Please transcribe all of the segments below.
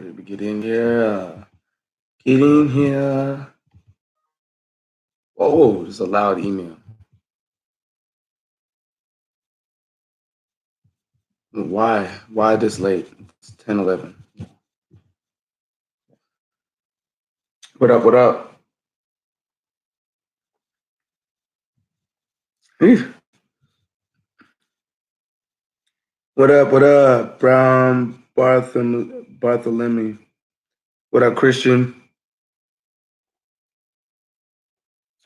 ready to get in here. Get in here. Oh, there's a loud email. Why? Why this late? It's 10:11. What up? What up? Eesh. What up? What up? Brown Bartholomew. What up, Christian?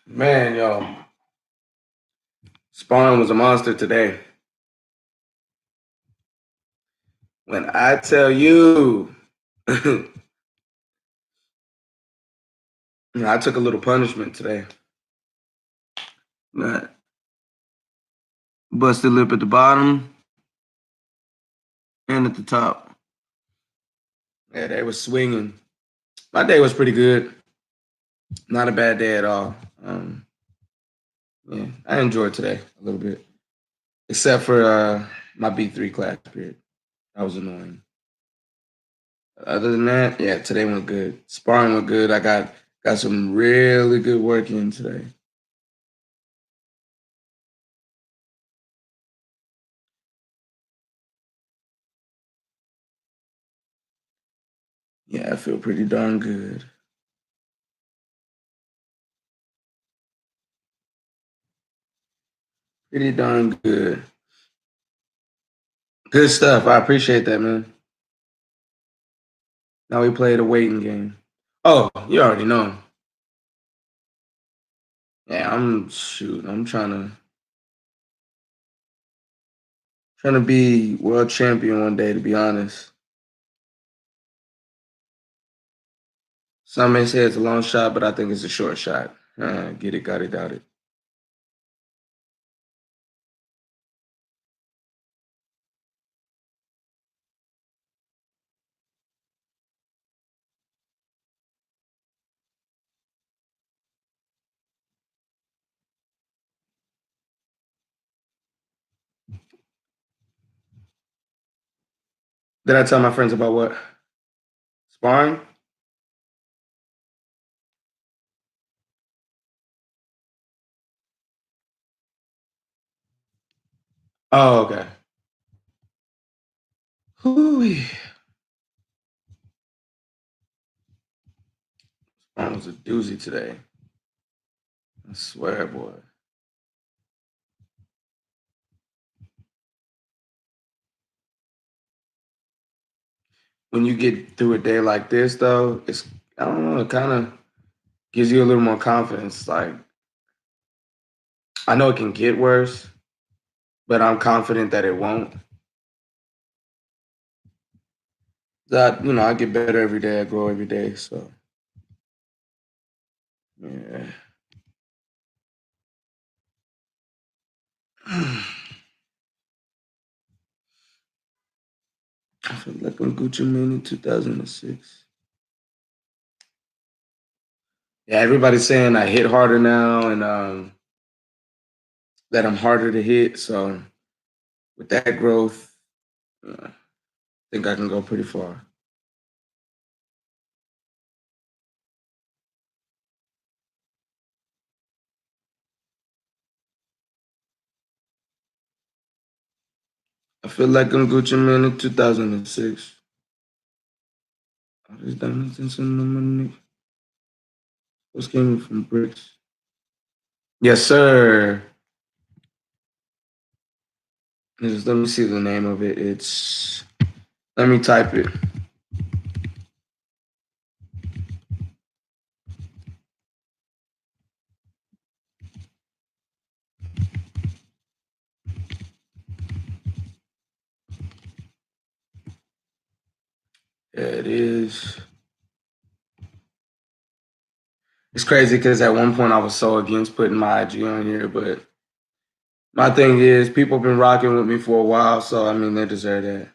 Man, yo, Spawn was a monster today. When I tell you, I took a little punishment today. Man, busted lip at the bottom and at the top. Yeah, they was swinging. My day was pretty good. Not a bad day at all. Yeah, I enjoyed today a little bit, except for my B3 class period. That was annoying. Other than that, yeah, today went good. Sparring went good. I got some really good work in today. Yeah, I feel pretty darn good. Pretty darn good. Good stuff. I appreciate that, man. Now we play the waiting game. Oh, you already know. Yeah, I'm trying to be world champion one day, to be honest. Some may say it's a long shot, but I think it's a short shot. Get it, got it, doubt it. Did I tell my friends about what? Sparring? Oh, okay. Hoo-wee. Sparring was a doozy today. I swear, boy. When you get through a day like this, though, it's I don't know. It kind of gives you a little more confidence. Like I know it can get worse, but I'm confident that it won't. That I get better every day. I grow every day. So yeah. I feel like I'm Gucci Mane in 2006. Yeah, everybody's saying I hit harder now and that I'm harder to hit. So with that growth, I think I can go pretty far. I feel like I'm Gucci Mane in 2006. All these diamonds and some of my money. What's came from bricks? Yes, sir. Let me see the name of it. Let me type it. Yeah, it is. It's crazy because at one point I was so against putting my IG on here, but my thing is people have been rocking with me for a while, so I mean they deserve that.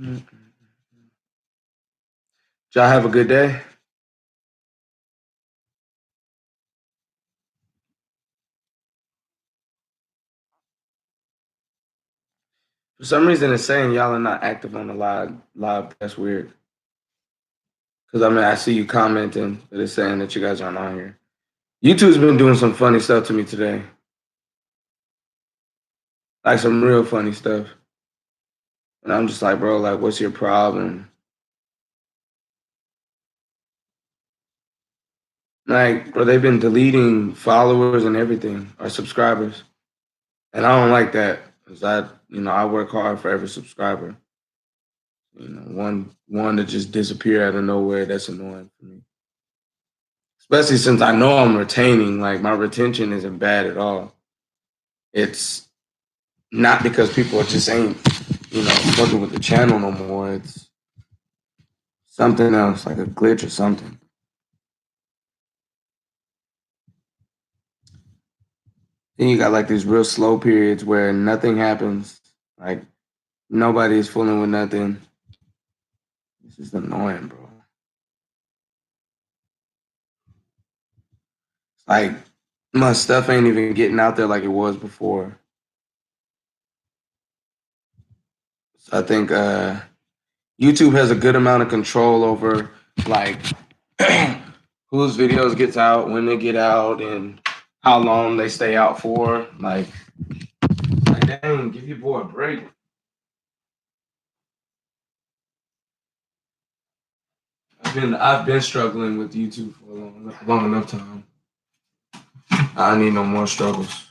Y'all have a good day. For some reason, it's saying y'all are not active on the live. That's weird. Because I mean, I see you commenting, but it's saying that you guys aren't on here. YouTube's been doing some funny stuff to me today, like some real funny stuff. And I'm just like, bro, like, what's your problem? Like, bro, they've been deleting followers and everything, or subscribers, and I don't like that because I work hard for every subscriber. One to just disappear out of nowhere, that's annoying for me. Especially since I know I'm retaining, like my retention isn't bad at all. It's not because people just ain't, fucking with the channel no more. It's something else, like a glitch or something. Then you got like these real slow periods where nothing happens. Like nobody's fooling with nothing. This is annoying, bro. Like my stuff ain't even getting out there like it was before. So I think YouTube has a good amount of control over like whose videos gets out, when they get out, and how long they stay out for. Like dang, give your boy a break. I've been struggling with YouTube for a long enough time. I need no more struggles.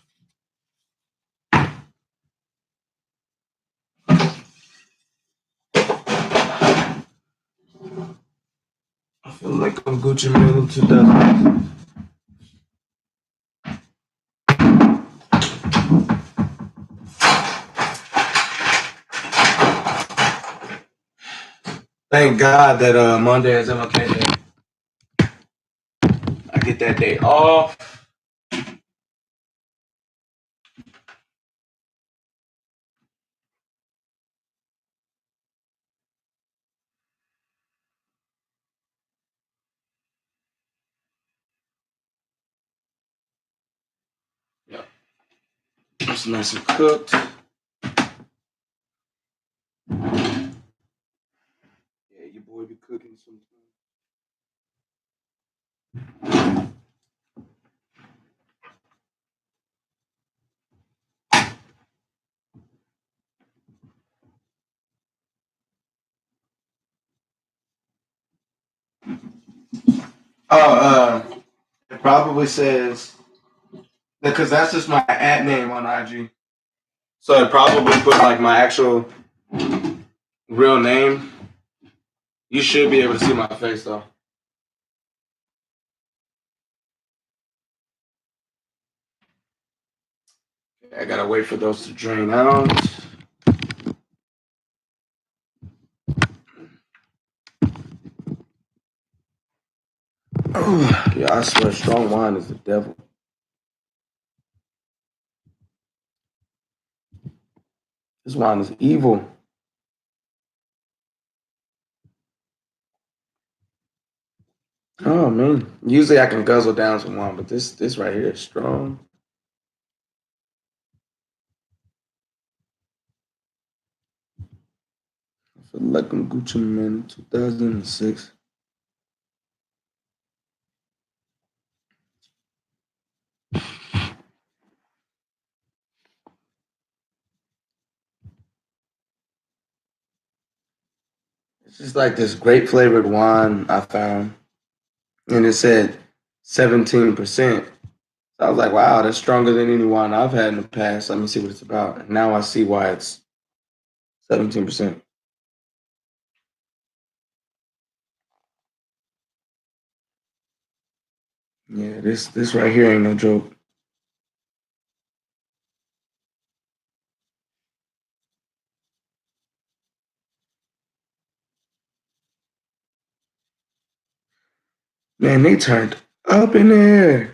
I feel like I'm Gucci Mane to death. Thank God that Monday is MLK Day. I get that day off. Yeah, it's nice and cooked. Yeah, your boy be cooking sometimes. Oh, it probably says because that's just my ad name on IG. So it probably put like my actual real name. You should be able to see my face though. I gotta wait for those to drain out. Yeah, I swear, strong wine is the devil. This wine is evil. Oh man, usually I can guzzle down some wine, but this right here is strong. I feel like I'm Gucci Man 2006. It's just like this grape flavored wine I found, and it said 17%. So I was like, wow, that's stronger than any wine I've had in the past. Let me see what it's about. And now I see why it's 17%. Yeah, this right here ain't no joke. Man, they turned up in there.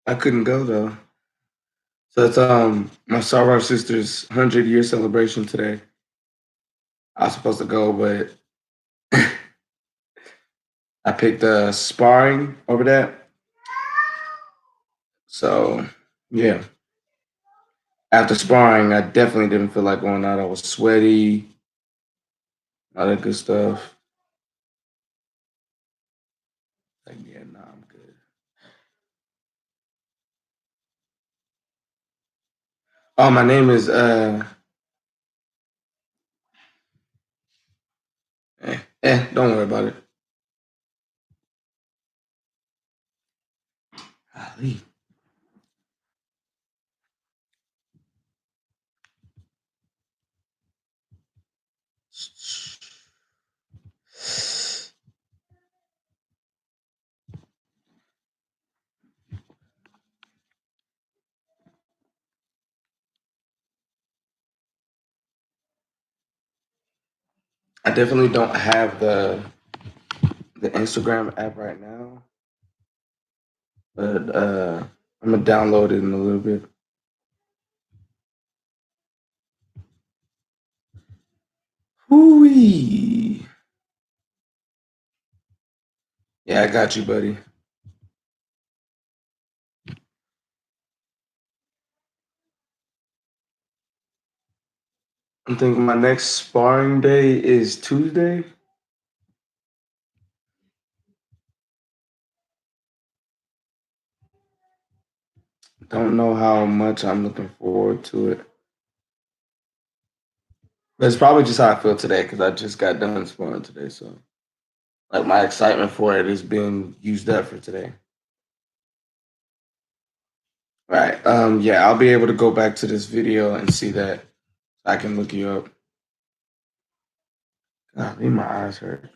I couldn't go though. So it's my soror sister's 100-year celebration today. I was supposed to go, but I picked sparring over that. So yeah, after sparring, I definitely didn't feel like going out. I was sweaty, all that good stuff. Like yeah, nah, I'm good. Oh, my name is don't worry about it. Golly. I definitely don't have the Instagram app right now, but I'm gonna download it in a little bit. Hooey. Yeah, I got you, buddy. I'm thinking my next sparring day is Tuesday. Don't know how much I'm looking forward to it. But it's probably just how I feel today because I just got done sparring today. So, like, my excitement for it has been used up for today. Right. Yeah, I'll be able to go back to this video and see that. I can look you up. God, leave my eyes hurt.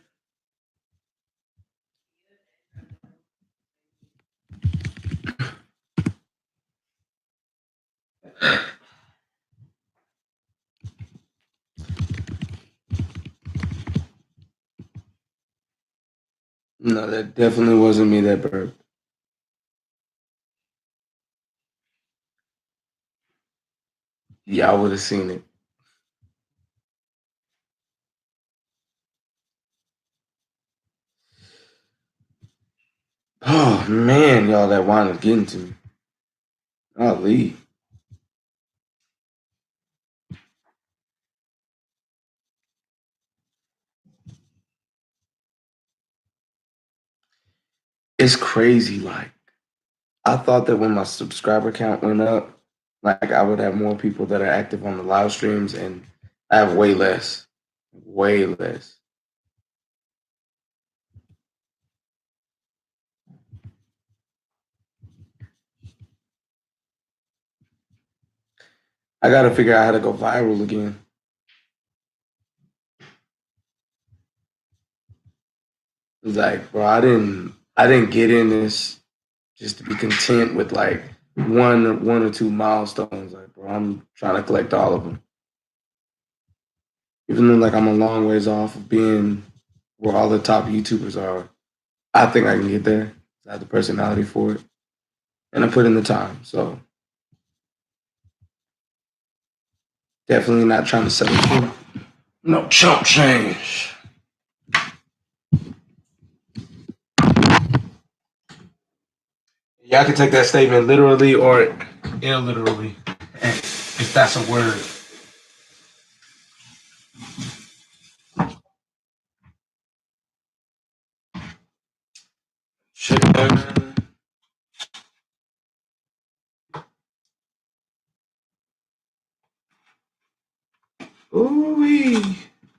No, that definitely wasn't me that burped. Y'all would have seen it. Oh man, y'all, that wine is getting to me. Golly. It's crazy. Like I thought that when my subscriber count went up, like I would have more people that are active on the live streams, and I have way less. Way less. I gotta figure out how to go viral again. It's like, bro, I didn't get in this just to be content with like one or two milestones. Like, bro, I'm trying to collect all of them. Even though like I'm a long ways off of being where all the top YouTubers are, I think I can get there. I have the personality for it, and I put in the time. So definitely not trying to settle for no chump change. Y'all can take that statement literally or illiterally, if that's a word. Chicken. Ooh,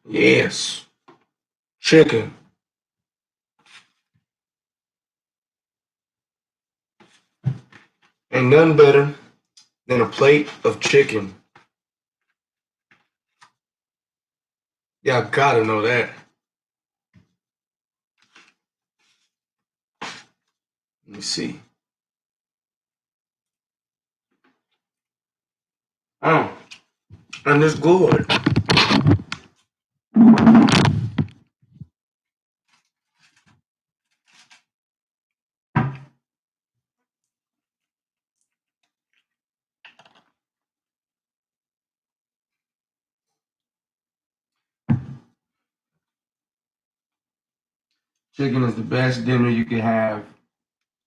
yes. Chicken. Ain't nothing better than a plate of chicken. Y'all gotta know that. Let me see. Oh, and it's good. Chicken is the best dinner you can have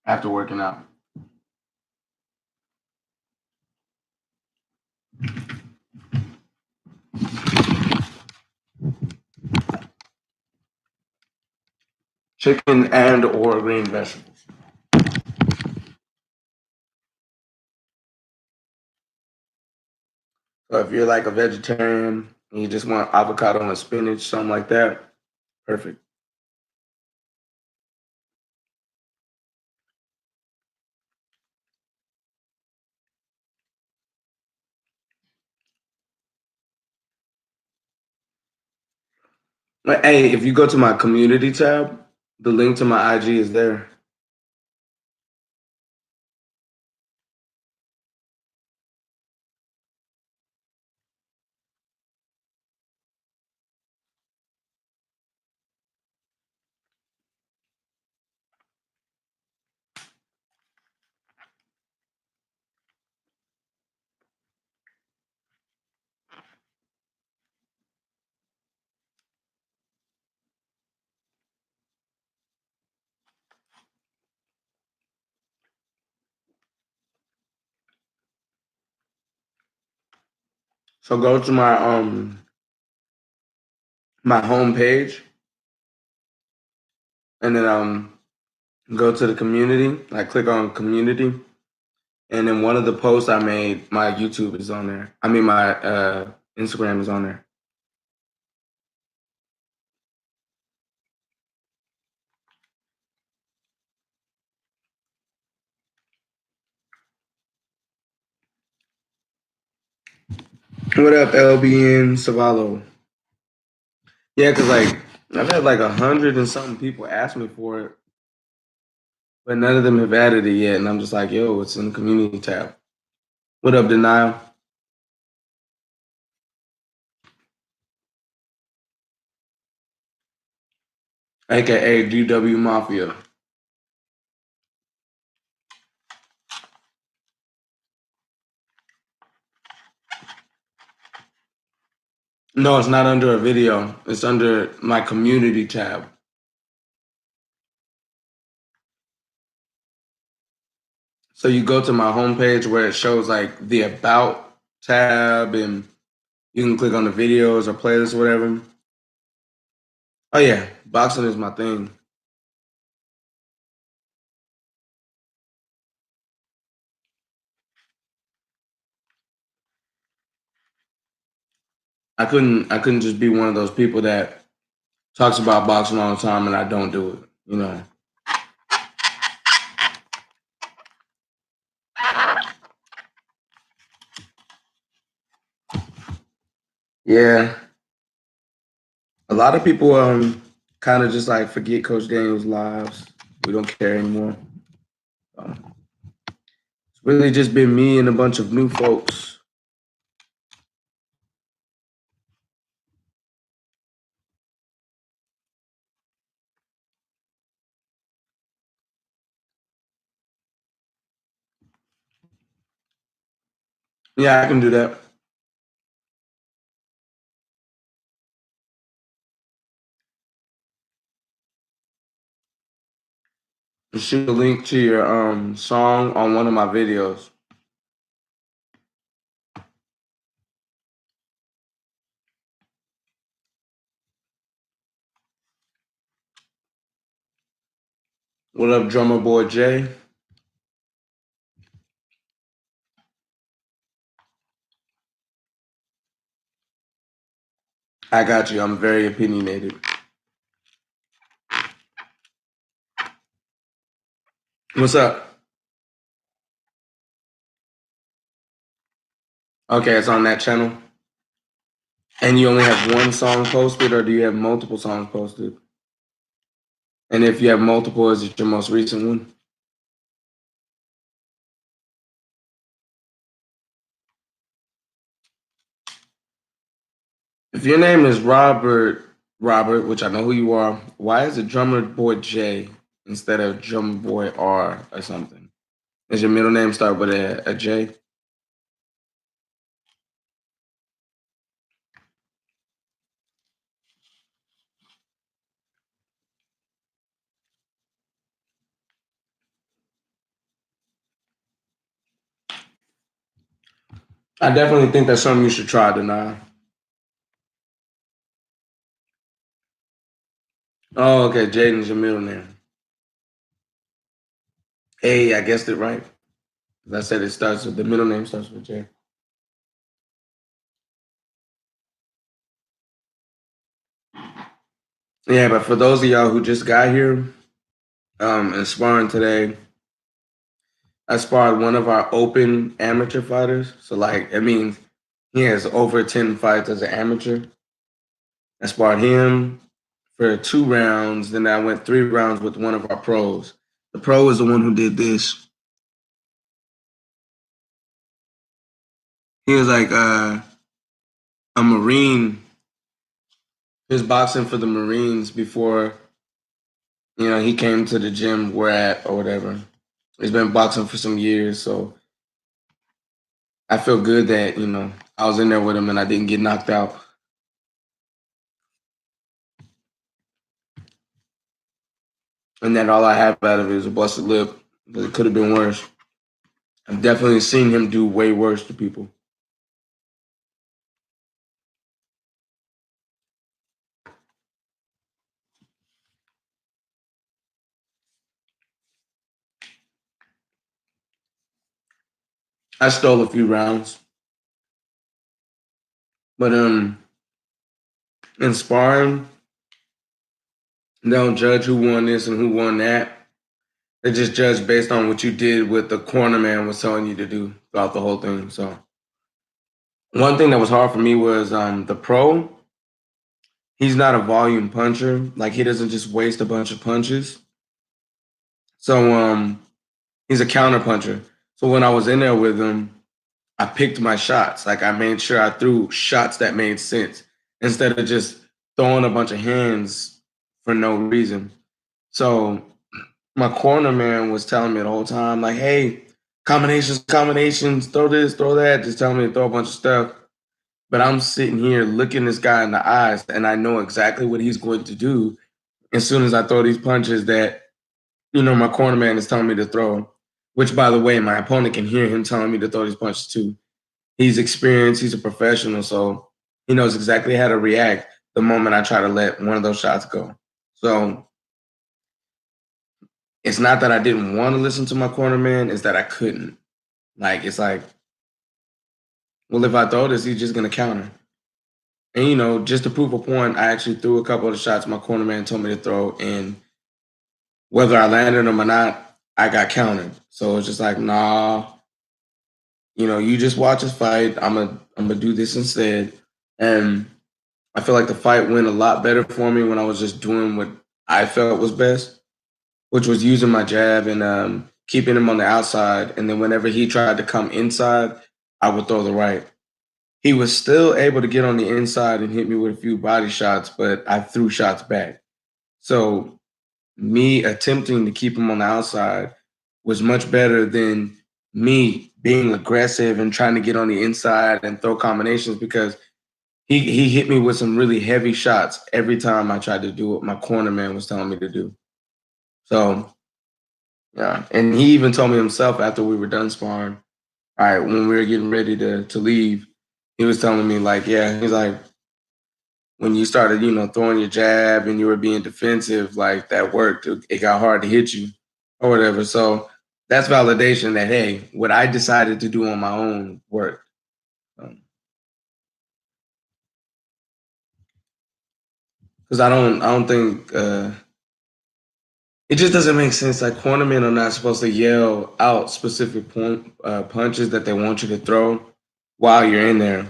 after working out. Chicken and or green vegetables. So if you're like a vegetarian and you just want avocado and spinach, something like that, perfect. But hey, if you go to my community tab, the link to my IG is there. So go to my home page and then go to the community. I click on community, and then one of the posts I made, my YouTube is on there. I mean, my Instagram is on there. What up, LBN Savalo? Yeah, cause like I've had like 100 and something people ask me for it, but none of them have added it yet, and I'm just like, yo, it's in the community tab. What up, Denial? AKA DW Mafia. No, it's not under a video. It's under my community tab. So you go to my homepage where it shows like the about tab, and you can click on the videos or playlists or whatever. Oh yeah, boxing is my thing. I couldn't just be one of those people that talks about boxing all the time and I don't do it. You know. Yeah, a lot of people kind of just like forget Coach Daniels' lives. We don't care anymore. It's really just been me and a bunch of new folks. Yeah, I can do that. Shoot a link to your song on one of my videos. What up, drummer boy Jay? I got you. I'm very opinionated. What's up? Okay, it's on that channel. And you only have one song posted, or do you have multiple songs posted? And if you have multiple, is it your most recent one? If your name is Robert, which I know who you are, why is it drummer boy J instead of drummer boy R or something? Does your middle name start with a J? I definitely think that's something you should try, Deny. Oh, okay. Jaden's your middle name. Hey, I guessed it right. I said it starts with the middle name starts with J. Yeah, but for those of y'all who just got here, and sparring today, I sparred one of our open amateur fighters. So like it means he has over 10 fights as an amateur. I sparred him for 2 rounds, then I went 3 rounds with one of our pros. The pro is the one who did this. He was like a Marine. He was boxing for the Marines before, he came to the gym we're at or whatever. He's been boxing for some years, so I feel good that, I was in there with him and I didn't get knocked out. And that all I have out of it is a busted lip, but it could have been worse. I've definitely seen him do way worse to people. I stole a few rounds, but in sparring, they don't judge who won this and who won that. They just judge based on what you did with the corner man was telling you to do throughout the whole thing. So one thing that was hard for me was the pro. He's not a volume puncher. Like he doesn't just waste a bunch of punches. So he's a counter puncher. So when I was in there with him, I picked my shots. Like I made sure I threw shots that made sense instead of just throwing a bunch of hands for no reason. So my corner man was telling me the whole time, like, hey, combinations, combinations, throw this, throw that, just telling me to throw a bunch of stuff. But I'm sitting here looking this guy in the eyes and I know exactly what he's going to do as soon as I throw these punches that, my corner man is telling me to throw. Which by the way, my opponent can hear him telling me to throw these punches too. He's experienced, he's a professional, so he knows exactly how to react the moment I try to let one of those shots go. So it's not that I didn't want to listen to my corner man, it's that I couldn't. Like it's like, well, if I throw this, he's just gonna counter. And just to prove a point, I actually threw a couple of the shots my corner man told me to throw, and whether I landed them or not, I got countered. So it's just like, nah, you just watch us fight. I'm gonna do this instead. And I feel like the fight went a lot better for me when I was just doing what I felt was best, which was using my jab and keeping him on the outside. And then whenever he tried to come inside, I would throw the right. He was still able to get on the inside and hit me with a few body shots, but I threw shots back. So me attempting to keep him on the outside was much better than me being aggressive and trying to get on the inside and throw combinations because he hit me with some really heavy shots every time I tried to do what my corner man was telling me to do. So yeah, and he even told me himself after we were done sparring. All right, when we were getting ready to leave, he was telling me like, yeah, he's like, when you started, throwing your jab and you were being defensive, like that worked. It got hard to hit you or whatever. So that's validation that hey, what I decided to do on my own worked. Because I don't think it just doesn't make sense. Like cornermen are not supposed to yell out specific punches that they want you to throw while you're in there.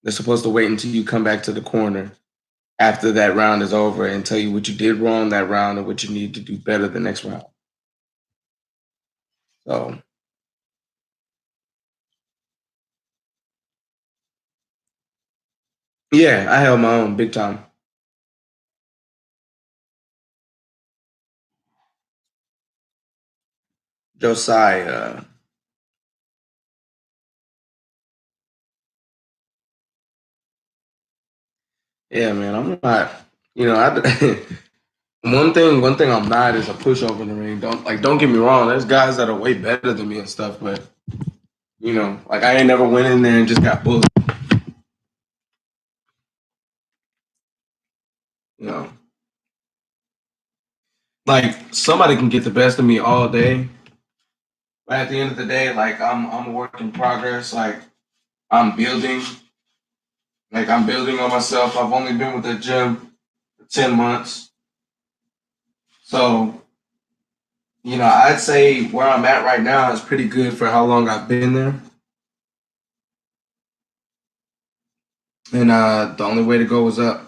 They're supposed to wait until you come back to the corner after that round is over and tell you what you did wrong that round and what you need to do better the next round. So yeah, I held my own big time. Josiah. Yeah, man, I'm not. I one thing I'm not is a pushover in the ring. Don't get me wrong. There's guys that are way better than me and stuff, but Like I ain't never went in there and just got bullied. You know, like somebody can get the best of me all day, but at the end of the day, like I'm a work in progress. I'm building, I'm building on myself. I've only been with the gym for 10 months, so I'd say where I'm at right now is pretty good for how long I've been there. And the only way to go is up.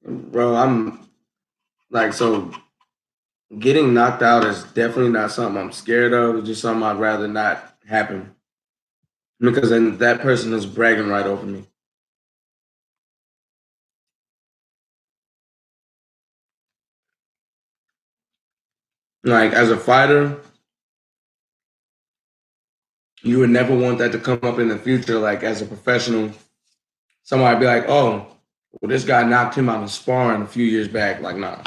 Bro, I'm so getting knocked out is definitely not something I'm scared of. It's just something I'd rather not happen because then that person is bragging right over me. Like as a fighter, you would never want that to come up in the future. Like as a professional, somebody be like, "Oh, well, this guy knocked him out of sparring a few years back." Like, nah,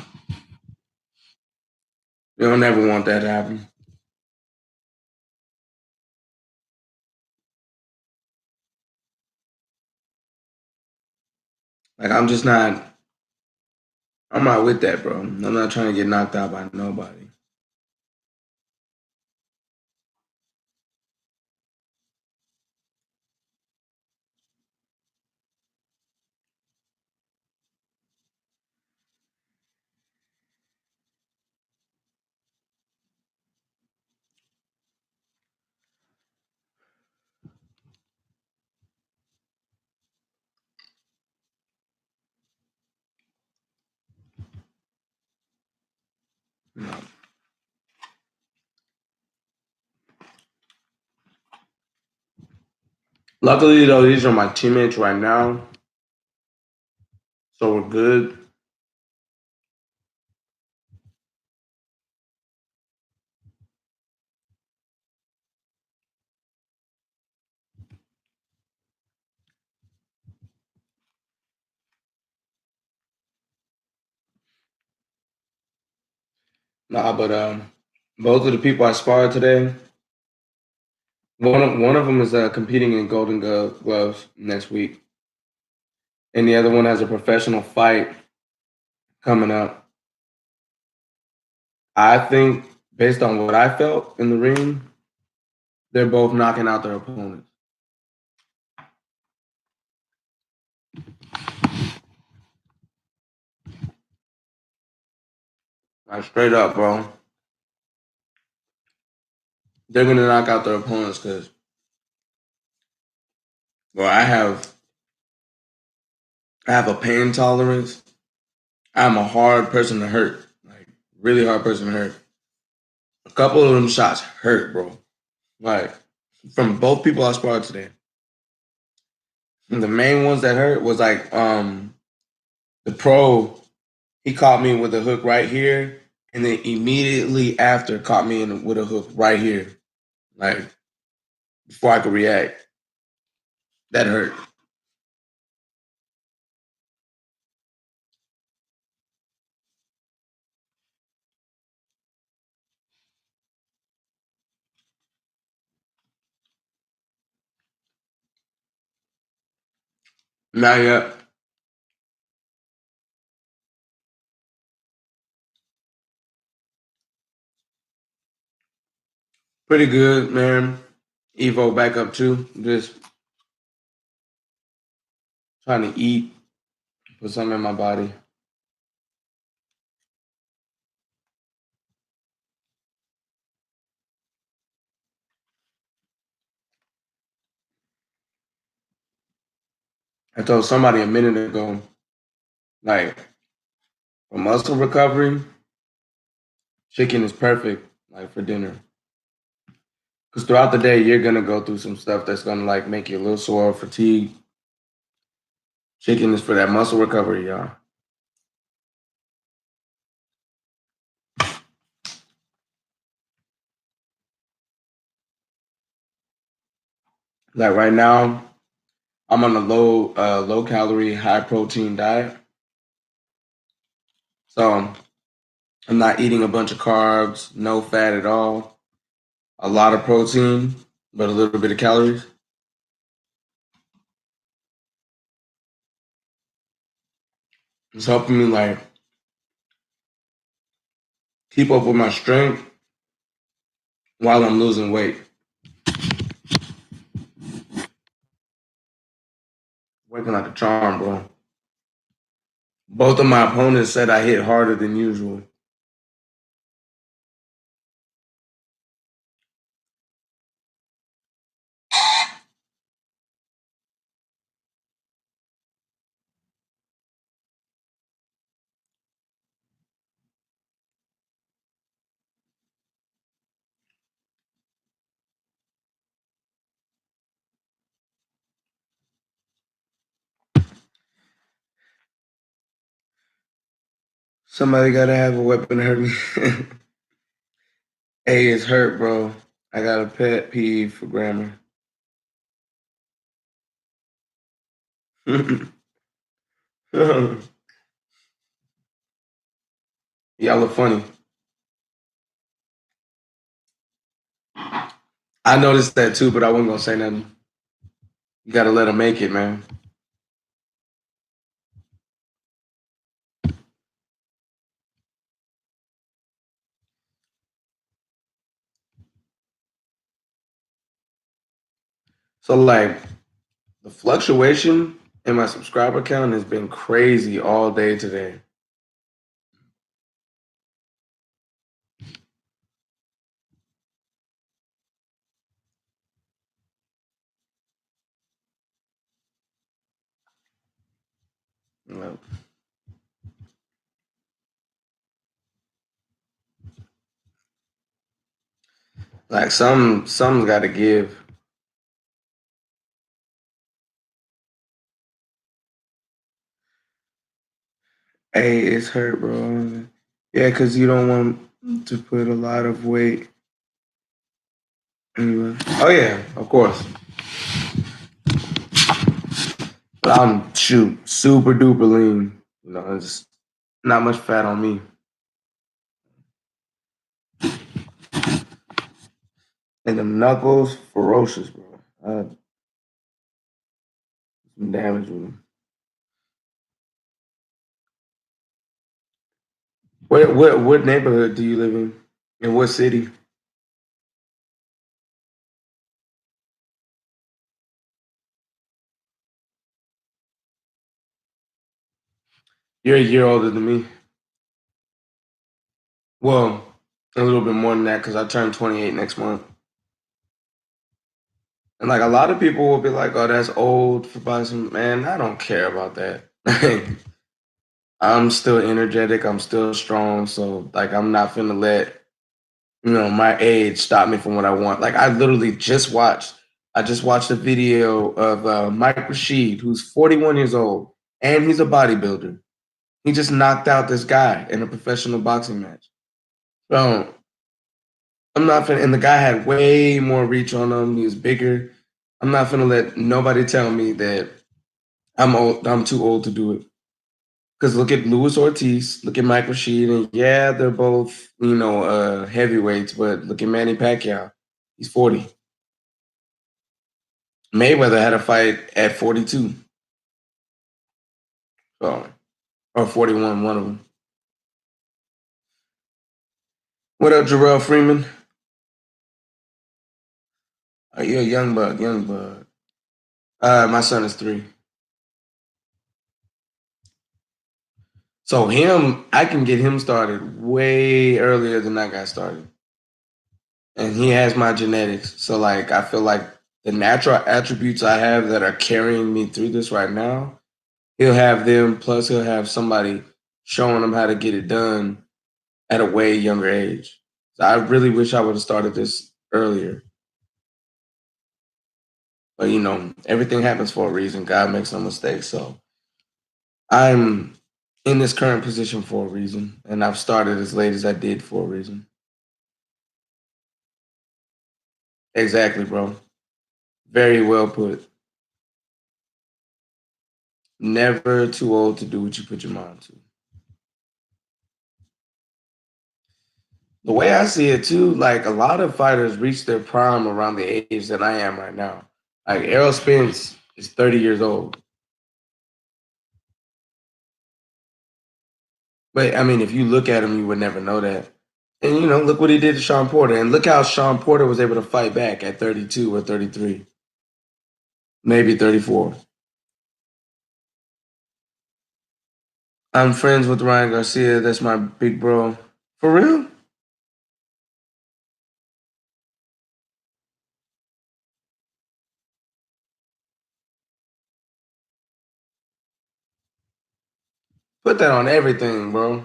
you don't never want that to happen. Like, I'm not with that, bro. I'm not trying to get knocked out by nobody. No. Luckily, though, these are my teammates right now, so we're good. Nah, but both of the people I sparred today, one of them is competing in Golden Gloves next week, and the other one has a professional fight coming up. I think, based on what I felt in the ring, they're both knocking out their opponents. Like straight up, bro. They're gonna knock out their opponents because, well, I have a pain tolerance. I'm a hard person to hurt, like really hard person to hurt. A couple of them shots hurt, bro. Like from both people I sparred today. And the main ones that hurt was like the pro. He caught me with a hook right here, and then immediately after caught me with a hook right here. Like before I could react, that hurt. Not yet. Pretty good, man. Evo back up too. Just trying to eat, put something in my body. I told somebody a minute ago, like for muscle recovery, chicken is perfect, like for dinner. Because throughout the day, you're gonna go through some stuff that's gonna like make you a little sore, fatigue. Chicken is for that muscle recovery, y'all. Like right now, I'm on a low calorie, high protein diet. So I'm not eating a bunch of carbs, no fat at all, a lot of protein, but a little bit of calories. It's helping me like keep up with my strength while I'm losing weight. Working like a charm, bro. Both of my opponents said I hit harder than usual. Somebody gotta have a weapon to hurt me. Hey, it's hurt, bro. I got a pet peeve for grammar. Y'all are funny. I noticed that too, but I wasn't gonna say nothing. You gotta let them make it, man. So like the fluctuation in my subscriber count has been crazy all day today. Like some's got to give. Hey, it's hurt, bro. Yeah, because you don't want to put a lot of weight. Anyway. Oh yeah, of course. But I'm shoot super duper lean. You know, it's not much fat on me. And the knuckles, ferocious, bro. Some damage with them. What neighborhood do you live in? In what city? You're a year older than me. Well, a little bit more than that because I turn 28 next month. And like a lot of people will be like, "Oh, that's old for buying some." Man, I don't care about that. I'm still energetic. I'm still strong. So like, I'm not finna let my age stop me from what I want. Like, I literally just watched. I just watched a video of Mike Rashid, who's 41 years old, and he's a bodybuilder. He just knocked out this guy in a professional boxing match. So I'm not finna, and the guy had way more reach on him. He was bigger. I'm not finna let nobody tell me that I'm old. I'm too old to do it. Because look at Luis Ortiz, look at Mike Rashid, and yeah, they're both heavyweights. But look at Manny Pacquiao. He's 40. Mayweather had a fight at 42, so or 41, one of them. What up, Jarrell Freeman? You're a young bug, young bug. My son is 3. So I can get him started way earlier than I got started. And he has my genetics. So like I feel like the natural attributes I have that are carrying me through this right now, he'll have them, plus he'll have somebody showing him how to get it done at a way younger age. So I really wish I would have started this earlier. But everything happens for a reason. God makes no mistakes. So I'm in this current position for a reason. And I've started as late as I did for a reason. Exactly, bro. Very well put. Never too old to do what you put your mind to. The way I see it too, like a lot of fighters reach their prime around the age that I am right now. Like Errol Spence is 30 years old. But I mean, if you look at him, you would never know that. And look what he did to Sean Porter. And look how Sean Porter was able to fight back at 32 or 33, maybe 34. I'm friends with Ryan Garcia. That's my big bro. For real? Put that on everything, bro.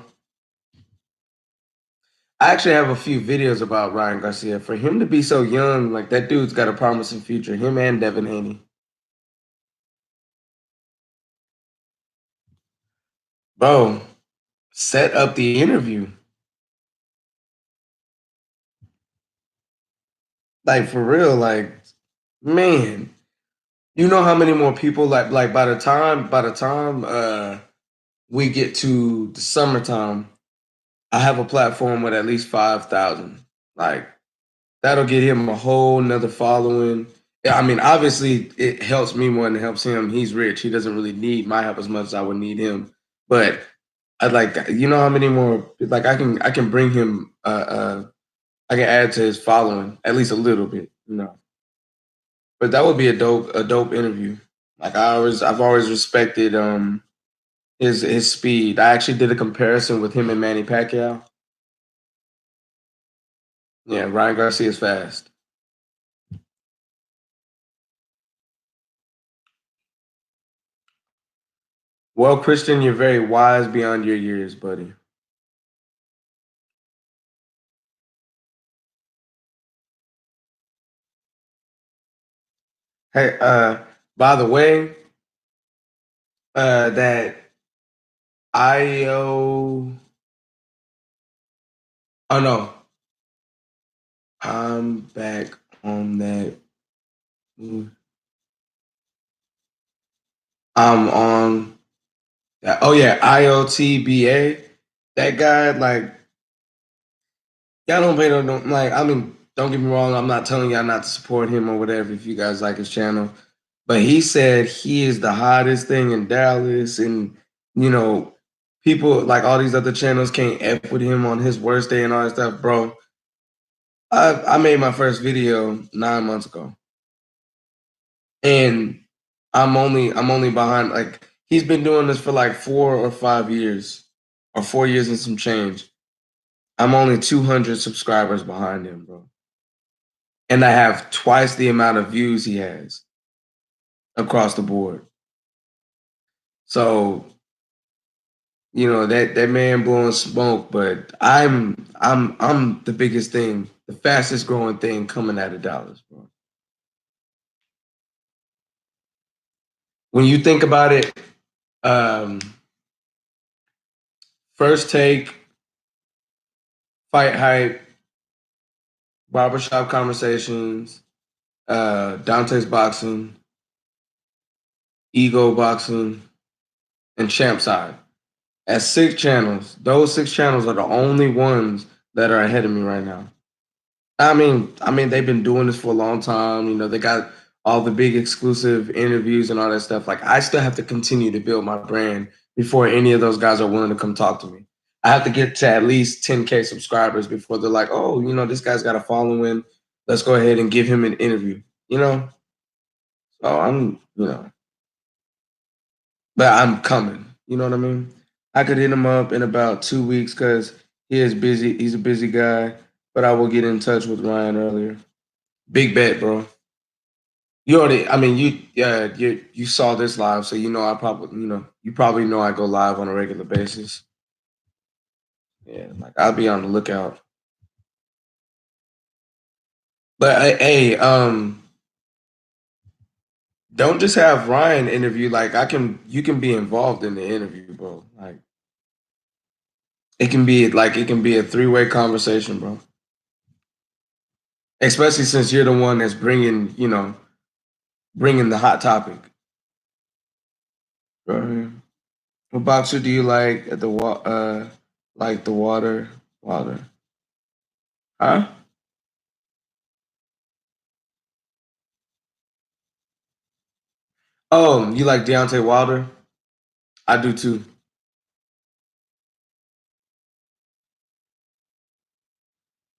I actually have a few videos about Ryan Garcia. For him to be so young, like that dude's got a promising future. Him and Devin Haney. Bro, set up the interview. Like for real, like man, you know how many more people like by the time we get to the summertime, I have a platform with at least 5,000. Like that'll get him a whole nother following. Yeah, I mean, obviously it helps me more than it helps him. He's rich. He doesn't really need my help as much as I would need him. But I'd like how many more like I can bring him I can add to his following at least a little bit. But that would be a dope interview. Like I've always respected his speed. I actually did a comparison with him and Manny Pacquiao. Yeah, Ryan Garcia is fast. Well, Christian, you're very wise beyond your years, buddy. Hey, by the way, that IO oh no, I'm back on that. I'm on that. Oh yeah, IOTBA. That guy, like, y'all don't pay no, like. I mean, don't get me wrong. I'm not telling y'all not to support him or whatever if you guys like his channel. But he said he is the hottest thing in Dallas, and you know, people like all these other channels can't f with him on his worst day and all that stuff, bro. I made my first video 9 months ago, and I'm only behind. Like he's been doing this for like 4 or 5 years, or 4 years and some change. I'm only 200 subscribers behind him, bro, and I have twice the amount of views he has across the board. So that man blowing smoke, but I'm the biggest thing, the fastest growing thing coming out of Dallas, bro. When you think about it, um, first take, fight hype, barbershop conversations, Dante's boxing, ego boxing, and champ side. At 6 channels, those 6 channels are the only ones that are ahead of me right now. I mean, they've been doing this for a long time. They got all the big exclusive interviews and all that stuff. Like, I still have to continue to build my brand before any of those guys are willing to come talk to me. I have to get to at least 10K subscribers before they're like, oh, this guy's got a following. Let's go ahead and give him an interview. So but I'm coming. You know what I mean? I could hit him up in about 2 weeks because he is busy. He's a busy guy, but I will get in touch with Ryan earlier. Big bet, bro. You already, I mean, you saw this live, so you probably know I go live on a regular basis. Yeah, like I'll be on the lookout. But hey, don't just have Ryan interview. Like you can be involved in the interview, bro. Like it can be a 3-way conversation, bro. Especially since you're the one that's bringing, bringing the hot topic. Right. What boxer do you like at the like the water? Water. Huh? Oh, you like Deontay Wilder? I do too.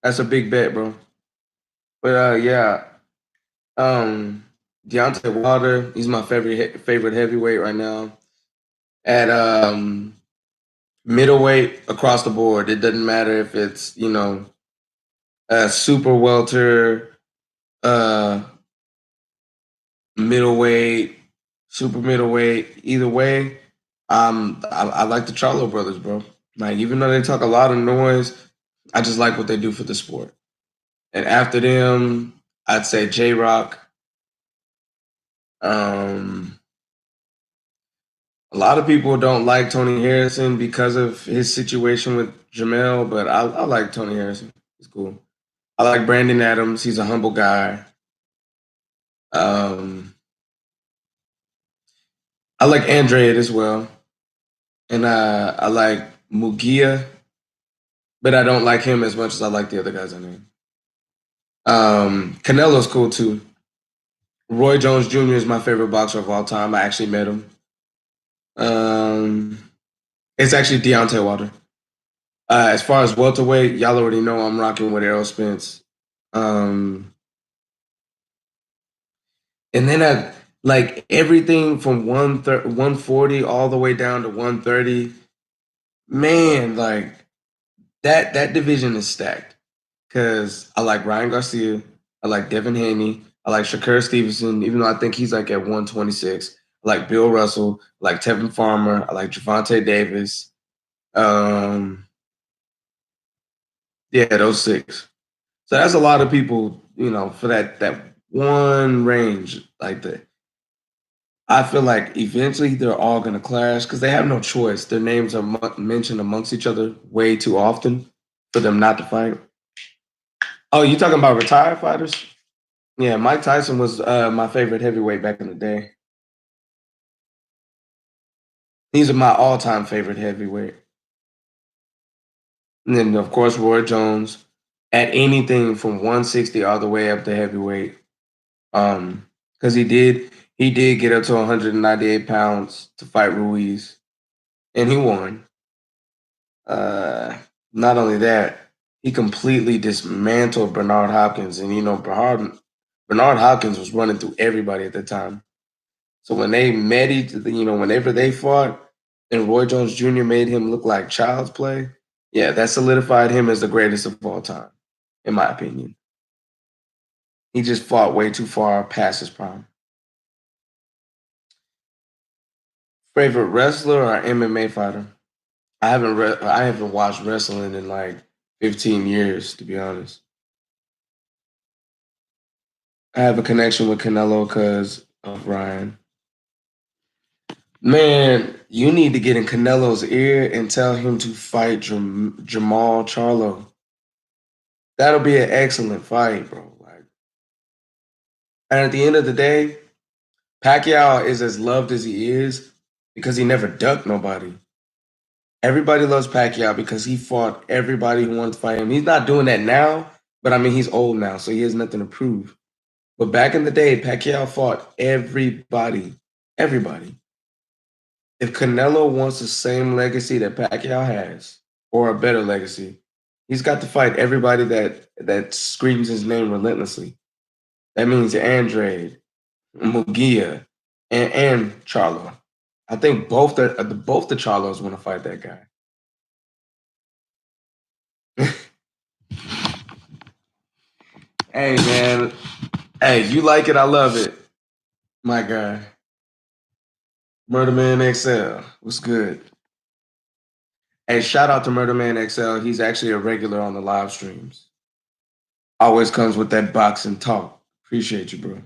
That's a big bet, bro. But yeah, um, Deontay Wilder, he's my favorite heavyweight right now. At middleweight across the board, it doesn't matter if it's a super welter, uh, middleweight, super middleweight. Either way, I like the Charlo brothers, bro. Like even though they talk a lot of noise, I just like what they do for the sport. And after them, I'd say J Rock. Um, a lot of people don't like Tony Harrison because of his situation with Jamel, but I like Tony Harrison. He's cool. I like Brandon Adams. He's a humble guy. Um, I like Andrade as well, and I like Mugia, but I don't like him as much as I like the other guys I named. Canelo's cool too. Roy Jones Jr. is my favorite boxer of all time. I actually met him. Um, it's actually Deontay Wilder. As far as welterweight, y'all already know I'm rocking with Errol Spence. Um, and then I like everything from 140 all the way down to 130. Man, like that division is stacked. Because I like Ryan Garcia, I like Devin Haney, I like Shakur Stevenson, even though I think he's like at 126. I like Bill Russell, I like Tevin Farmer, I like Javante Davis. Um, yeah, those six. So that's a lot of people, for that one range like that. I feel like eventually they're all going to clash because they have no choice. Their names are mentioned amongst each other way too often for them not to fight. Oh, you talking about retired fighters? Yeah, Mike Tyson was my favorite heavyweight back in the day. He's my all-time favorite heavyweight. And then of course Roy Jones at anything from 160 all the way up to heavyweight. Because he did get up to 198 pounds to fight Ruiz, and he won. Uh, Not only that, he completely dismantled Bernard Hopkins, and Bernard Hopkins was running through everybody at the time. So when they met whenever they fought, and Roy Jones Jr. made him look like child's play, yeah, that solidified him as the greatest of all time, in my opinion. He just fought way too far past his prime. Favorite wrestler or MMA fighter? I haven't watched wrestling in like 15 years, to be honest. I have a connection with Canelo because of Ryan. Man, you need to get in Canelo's ear and tell him to fight Jamal Charlo. That'll be an excellent fight, bro. Like, and at the end of the day, Pacquiao is as loved as he is because he never ducked nobody. Everybody loves Pacquiao because he fought everybody who wanted to fight him. He's not doing that now, but I mean, he's old now, so he has nothing to prove. But back in the day, Pacquiao fought everybody. Everybody. If Canelo wants the same legacy that Pacquiao has, or a better legacy, he's got to fight everybody that screams his name relentlessly. That means Andrade, Mugia, and Charlo. I think both the Charlos want to fight that guy. Hey man, hey, you like it, I love it. My guy, Murder Man XL, what's good? Hey, shout out to Murder Man XL. He's actually a regular on the live streams. Always comes with that boxing talk. Appreciate you, bro.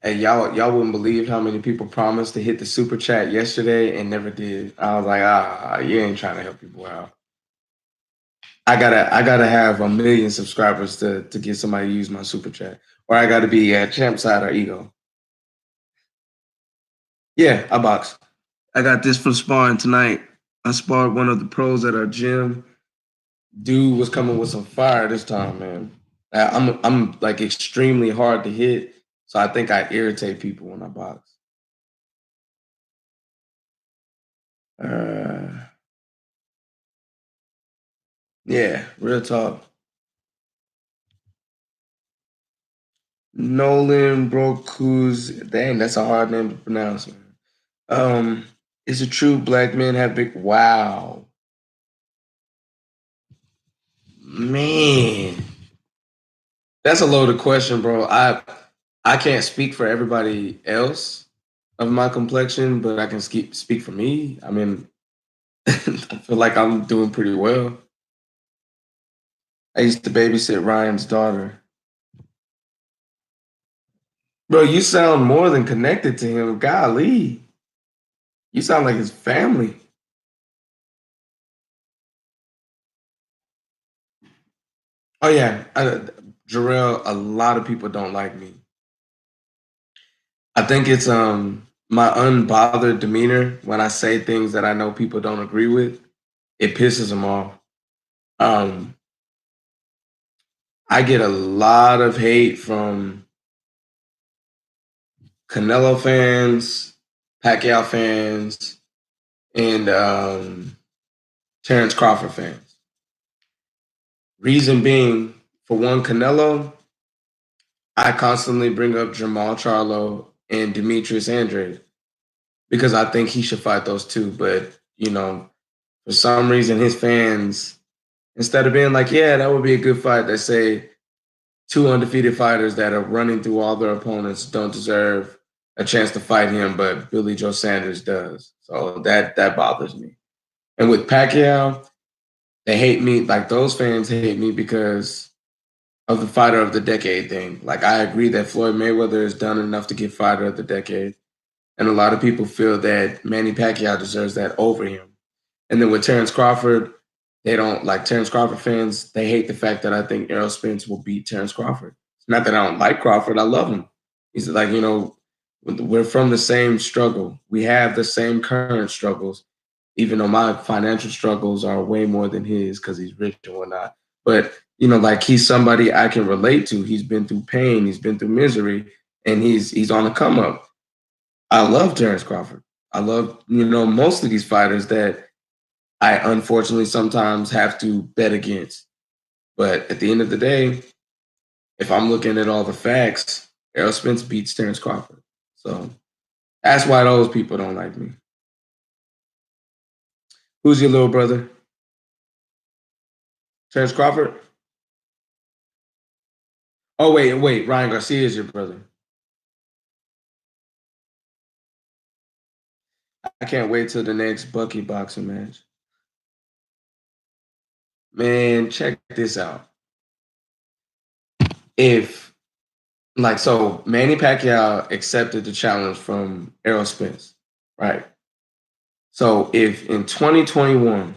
Hey, y'all wouldn't believe how many people promised to hit the super chat yesterday and never did. I was like, you ain't trying to help people out. I gotta have 1 million subscribers to get somebody to use my super chat, or I gotta be at champ side or ego. Yeah, I box. I got this from sparring tonight. I sparred one of the pros at our gym. Dude was coming with some fire this time, man. I'm like extremely hard to hit, so I think I irritate people when I box. Uh, yeah, real talk. Nolan Brocuz. Dang, that's a hard name to pronounce, man. Um, is it true black men have big? Wow, man, that's a loaded question, bro. I can't speak for everybody else of my complexion, but I can speak for me. I mean, I feel like I'm doing pretty well. I used to babysit Ryan's daughter. Bro, you sound more than connected to him. Golly, you sound like his family. Oh yeah, Jarrell. A lot of people don't like me. I think it's my unbothered demeanor when I say things that I know people don't agree with. It pisses them off. Um, I get a lot of hate from Canelo fans, Pacquiao fans, and Terrence Crawford fans. Reason being, for one, Canelo, I constantly bring up Jamal Charlo and Demetrius Andrade because I think he should fight those two. But, for some reason, his fans, instead of being like, yeah, that would be a good fight, they say two undefeated fighters that are running through all their opponents don't deserve a chance to fight him, but Billy Joe Sanders does. So that bothers me. And with Pacquiao, they hate me. Like those fans hate me because of the fighter of the decade thing. Like I agree that Floyd Mayweather has done enough to get fighter of the decade, and a lot of people feel that Manny Pacquiao deserves that over him. And then with Terrence Crawford, they don't like Terrence Crawford fans. They hate the fact that I think Errol Spence will beat Terrence Crawford. It's not that I don't like Crawford. I love him. He's like, we're from the same struggle. We have the same current struggles, even though my financial struggles are way more than his because he's rich and whatnot. But, like he's somebody I can relate to. He's been through pain, he's been through misery, and he's on the come up. I love Terrence Crawford. I love, most of these fighters that I unfortunately sometimes have to bet against. But at the end of the day, if I'm looking at all the facts, Errol Spence beats Terrence Crawford. So that's why those people don't like me. Who's your little brother? Terrence Crawford? Oh, wait. Ryan Garcia is your brother. I can't wait till the next Bucky boxing match. Man, check this out. If, so Manny Pacquiao accepted the challenge from Errol Spence, right? So if in 2021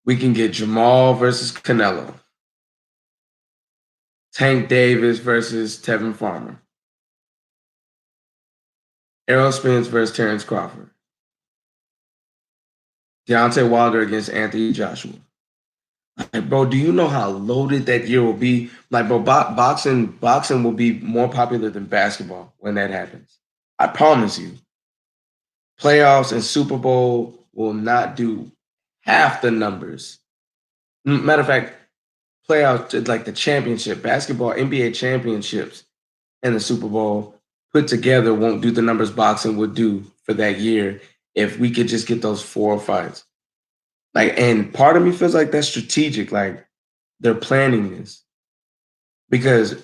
we can get Jamal versus Canelo, Tank Davis versus Tevin Farmer, Errol Spence versus Terrence Crawford, Deontay Wilder against Anthony Joshua. Like, bro, do you know how loaded that year will be? Like, bro, boxing will be more popular than basketball when that happens. I promise you. Playoffs and Super Bowl will not do half the numbers. Matter of fact, playoffs like the championship, basketball, NBA championships, and the Super Bowl put together won't do the numbers boxing would do for that year if we could just get those four fights. Like, and part of me feels like that's strategic. Like they're planning this because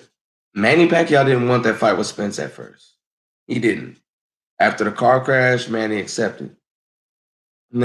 Manny Pacquiao didn't want that fight with Spence at first. He didn't. After the car crash, Manny accepted.